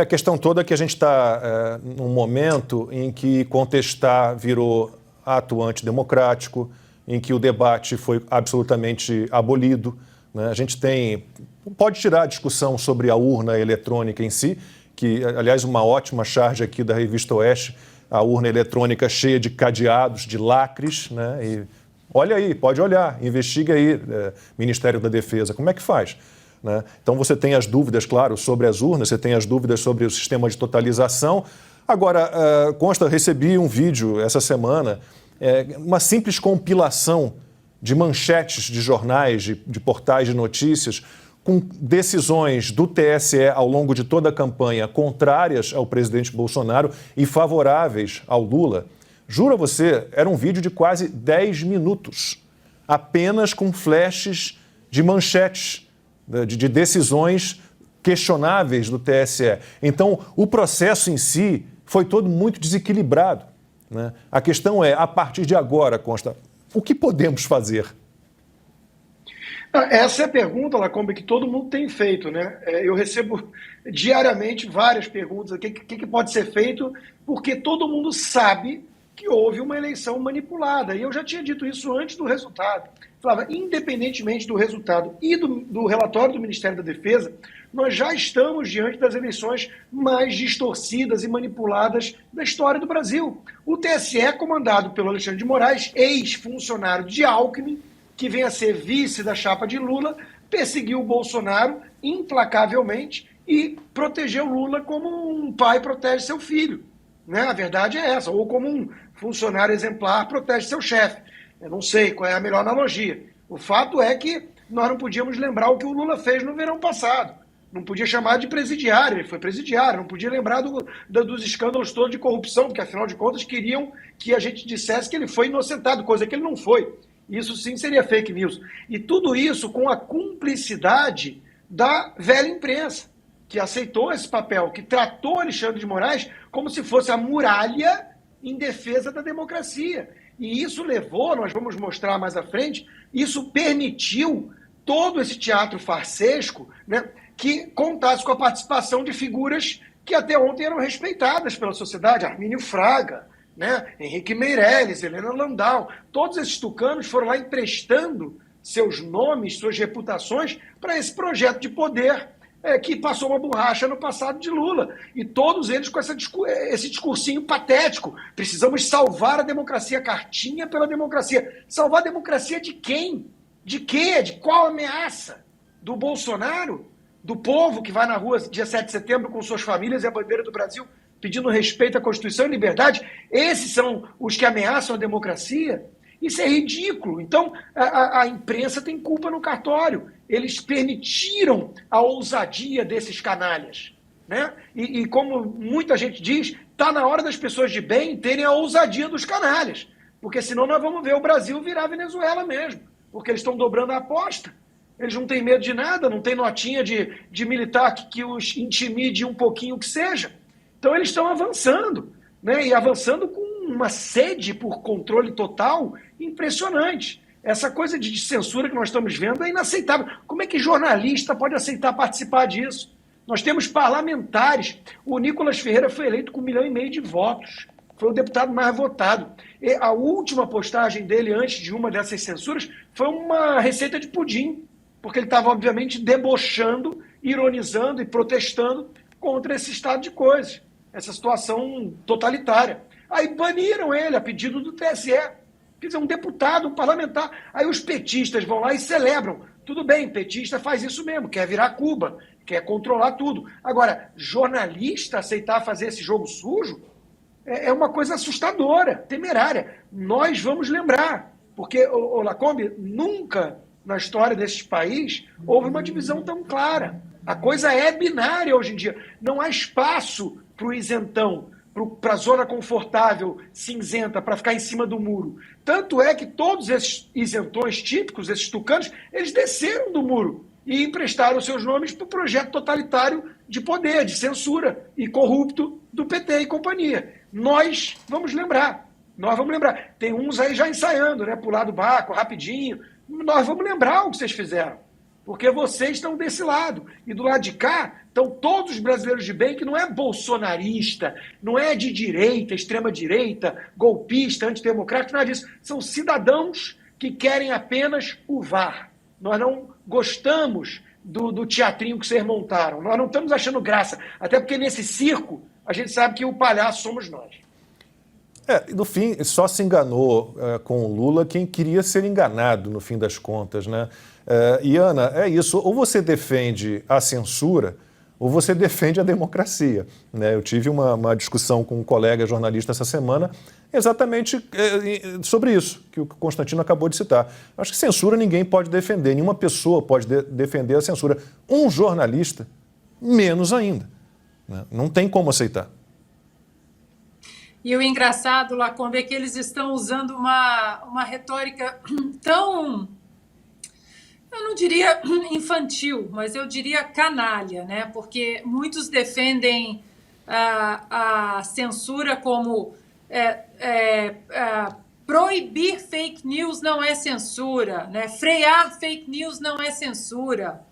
A questão toda é que a gente está num momento em que contestar virou ato antidemocrático, em que o debate foi absolutamente abolido, né? A gente pode tirar a discussão sobre a urna eletrônica em si, que, aliás, uma ótima charge aqui da Revista Oeste, a urna eletrônica cheia de cadeados, de lacres, né? E olha aí, pode olhar, investiga aí, Ministério da Defesa, como é que faz? Né? Então você tem as dúvidas, claro, sobre as urnas, você tem as dúvidas sobre o sistema de totalização. Agora, consta, recebi um vídeo essa semana, uma simples compilação de manchetes de jornais, de portais de notícias, com decisões do TSE ao longo de toda a campanha contrárias ao presidente Bolsonaro e favoráveis ao Lula. Juro a você, era um vídeo de quase 10 minutos, apenas com flashes de manchetes, de decisões questionáveis do TSE. Então, o processo em si foi todo muito desequilibrado, né? A questão é, a partir de agora, Consta, o que podemos fazer? Essa é a pergunta, Lacombe, que todo mundo tem feito, né? Eu recebo diariamente várias perguntas, o que pode ser feito, porque todo mundo sabe que houve uma eleição manipulada. E eu já tinha dito isso antes do resultado. Falava, independentemente do resultado e do relatório do Ministério da Defesa, nós já estamos diante das eleições mais distorcidas e manipuladas da história do Brasil. O TSE, comandado pelo Alexandre de Moraes, ex-funcionário de Alckmin, que vem a ser vice da chapa de Lula, perseguiu o Bolsonaro implacavelmente e protegeu Lula como um pai protege seu filho. Né? A verdade é essa, ou como um funcionário exemplar protege seu chefe. Eu não sei qual é a melhor analogia. O fato é que nós não podíamos lembrar o que o Lula fez no verão passado. Não podia chamar de presidiário, ele foi presidiário. Não podia lembrar dos escândalos todos de corrupção, porque afinal de contas queriam que a gente dissesse que ele foi inocentado, coisa que ele não foi. Isso sim seria fake news. E tudo isso com a cumplicidade da velha imprensa, que aceitou esse papel, que tratou Alexandre de Moraes como se fosse a muralha em defesa da democracia. E isso levou, nós vamos mostrar mais à frente, isso permitiu todo esse teatro farsesco, né, que contasse com a participação de figuras que até ontem eram respeitadas pela sociedade, Armínio Fraga, né, Henrique Meirelles, Helena Landau, todos esses tucanos foram lá emprestando seus nomes, suas reputações para esse projeto de poder que passou uma borracha no passado de Lula. E todos eles com esse discursinho patético. Precisamos salvar a democracia, cartinha pela democracia. Salvar a democracia de quem? De quê? De qual ameaça? Do Bolsonaro? Do povo que vai na rua dia 7 de setembro com suas famílias e a bandeira do Brasil pedindo respeito à Constituição e liberdade? Esses são os que ameaçam a democracia? Isso é ridículo. Então, a imprensa tem culpa no cartório. Eles permitiram a ousadia desses canalhas. Né? E como muita gente diz, está na hora das pessoas de bem terem a ousadia dos canalhas. Porque senão nós vamos ver o Brasil virar Venezuela mesmo. Porque eles estão dobrando a aposta. Eles não têm medo de nada, não tem notinha de militar que os intimide um pouquinho que seja. Então eles estão avançando. Né? E avançando com uma sede por controle total impressionante. Essa coisa de censura que nós estamos vendo é inaceitável. Como é que jornalista pode aceitar participar disso? Nós temos parlamentares. O Nicolas Ferreira foi eleito com 1,5 milhão de votos. Foi o deputado mais votado. E a última postagem dele, antes de uma dessas censuras, foi uma receita de pudim. Porque ele estava, obviamente, debochando, ironizando e protestando contra esse estado de coisas. Essa situação totalitária. Aí baniram ele a pedido do TSE. Quer dizer, um deputado, um parlamentar. Aí os petistas vão lá e celebram. Tudo bem, petista faz isso mesmo, quer virar Cuba, quer controlar tudo. Agora, jornalista aceitar fazer esse jogo sujo é uma coisa assustadora, temerária. Nós vamos lembrar, porque, Lacombe, nunca na história desse país houve uma divisão tão clara. A coisa é binária hoje em dia. Não há espaço para o isentão, para a zona confortável, cinzenta, para ficar em cima do muro. Tanto é que todos esses isentões típicos, esses tucanos, eles desceram do muro e emprestaram seus nomes para o projeto totalitário de poder, de censura e corrupto do PT e companhia. Nós vamos lembrar. Tem uns aí já ensaiando, né? Pular do barco rapidinho. Nós vamos lembrar o que vocês fizeram. porque vocês estão desse lado. E do lado de cá estão todos os brasileiros de bem, que não é bolsonarista, não é de direita, extrema-direita, golpista, antidemocrático, nada disso. São cidadãos que querem apenas o VAR. Nós não gostamos do teatrinho que vocês montaram. Nós não estamos achando graça. Até porque nesse circo, a gente sabe que o palhaço somos nós. No fim, só se enganou com o Lula quem queria ser enganado, no fim das contas, né? E, Ana, é isso. Ou você defende a censura, ou você defende a democracia, né? Eu tive uma discussão com um colega jornalista essa semana exatamente sobre isso, que o Constantino acabou de citar. Acho que censura ninguém pode defender, nenhuma pessoa pode defender a censura. Um jornalista, menos ainda, né? Não tem como aceitar. E o engraçado, Lacombe, é que eles estão usando uma retórica tão, eu não diria infantil, mas eu diria canalha, né? Porque muitos defendem a censura como proibir fake news não é censura, né? Frear fake news não é censura.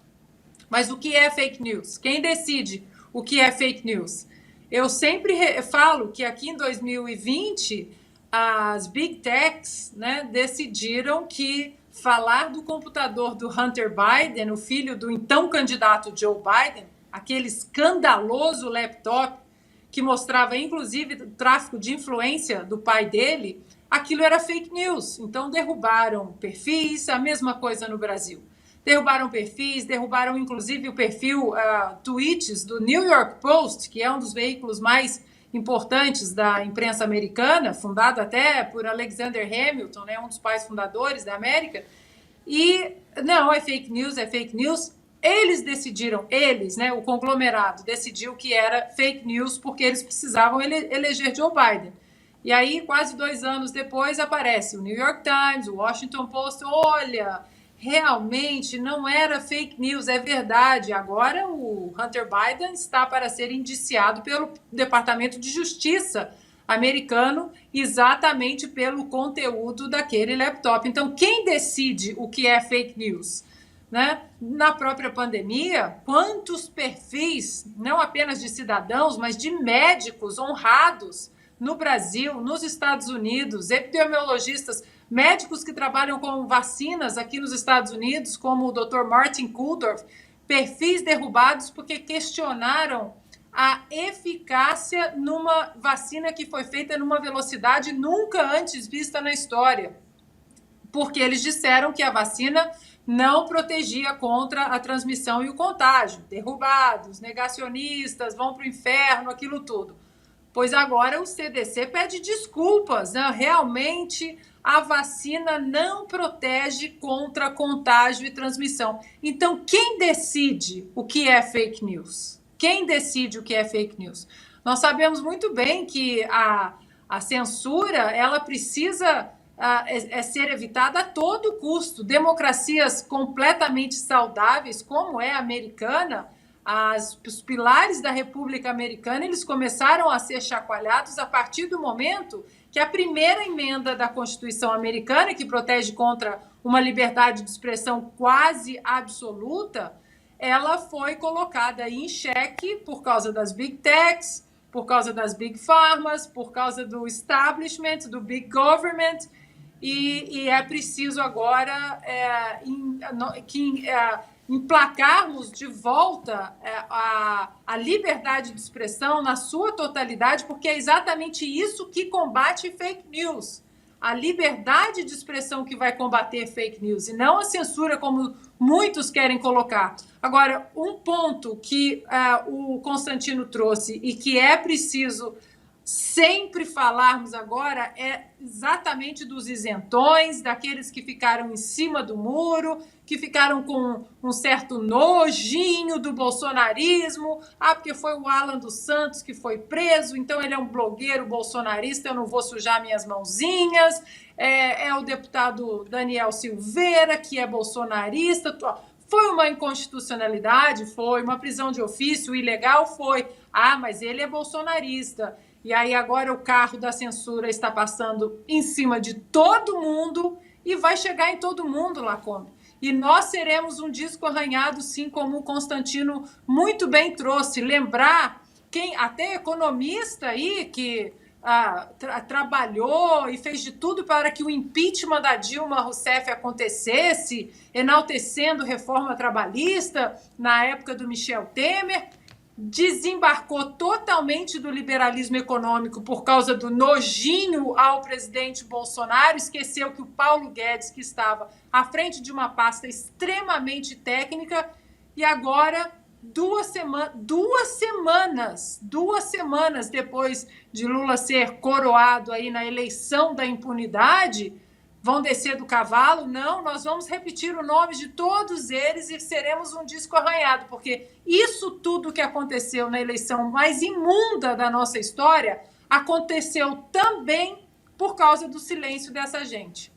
Mas o que é fake news? Quem decide o que é fake news? Eu sempre falo que aqui em 2020 as Big Techs, né, decidiram que falar do computador do Hunter Biden, o filho do então candidato Joe Biden, aquele escandaloso laptop que mostrava inclusive o tráfico de influência do pai dele, aquilo era fake news. Então derrubaram perfis, a mesma coisa no Brasil. Derrubaram perfis, derrubaram inclusive o perfil tweets do New York Post, que é um dos veículos mais importantes da imprensa americana, fundado até por Alexander Hamilton, né, um dos pais fundadores da América. E não, é fake news, é fake news. Eles decidiram, né, o conglomerado decidiu que era fake news porque eles precisavam eleger Joe Biden. E aí, quase 2 anos depois, aparece o New York Times, o Washington Post, olha, realmente não era fake news, é verdade. Agora o Hunter Biden está para ser indiciado pelo Departamento de Justiça americano exatamente pelo conteúdo daquele laptop. Então, quem decide o que é fake news? Né? Na própria pandemia, quantos perfis, não apenas de cidadãos, mas de médicos honrados no Brasil, nos Estados Unidos, epidemiologistas, médicos que trabalham com vacinas aqui nos Estados Unidos, como o Dr. Martin Kulldorff, perfis derrubados porque questionaram a eficácia numa vacina que foi feita numa velocidade nunca antes vista na história, porque eles disseram que a vacina não protegia contra a transmissão e o contágio. Derrubados, negacionistas, vão para o inferno, aquilo tudo. Pois agora o CDC pede desculpas, né? Realmente a vacina não protege contra contágio e transmissão. Então, quem decide o que é fake news? Quem decide o que é fake news? Nós sabemos muito bem que a censura, ela precisa ser evitada a todo custo. Democracias completamente saudáveis, como é a americana, os pilares da República Americana, eles começaram a ser chacoalhados a partir do momento que a primeira emenda da Constituição americana, que protege contra uma liberdade de expressão quase absoluta, ela foi colocada em xeque por causa das Big Techs, por causa das Big Pharmas, por causa do establishment, do Big Government, e é preciso agora emplacarmos de volta a liberdade de expressão na sua totalidade, porque é exatamente isso que combate fake news. A liberdade de expressão que vai combater fake news, e não a censura, como muitos querem colocar. Agora, um ponto que o Constantino trouxe e que é preciso sempre falarmos agora é exatamente dos isentões, daqueles que ficaram em cima do muro, que ficaram com um certo nojinho do bolsonarismo. Porque foi o Alan dos Santos que foi preso, então ele é um blogueiro bolsonarista, eu não vou sujar minhas mãozinhas. É o deputado Daniel Silveira, que é bolsonarista. Foi uma inconstitucionalidade? Foi. Uma prisão de ofício ilegal? Foi. Mas ele é bolsonarista. E aí agora o carro da censura está passando em cima de todo mundo e vai chegar em todo mundo, Lacombe. e nós seremos um disco arranhado, sim, como o Constantino muito bem trouxe. Lembrar quem, até economista aí, que trabalhou e fez de tudo para que o impeachment da Dilma Rousseff acontecesse, enaltecendo reforma trabalhista na época do Michel Temer, desembarcou totalmente do liberalismo econômico por causa do nojinho ao presidente Bolsonaro, esqueceu que o Paulo Guedes, que estava à frente de uma pasta extremamente técnica, e agora, duas semanas depois de Lula ser coroado aí na eleição da impunidade, vão descer do cavalo? Não, nós vamos repetir o nome de todos eles e seremos um disco arranhado, porque isso tudo que aconteceu na eleição mais imunda da nossa história aconteceu também por causa do silêncio dessa gente.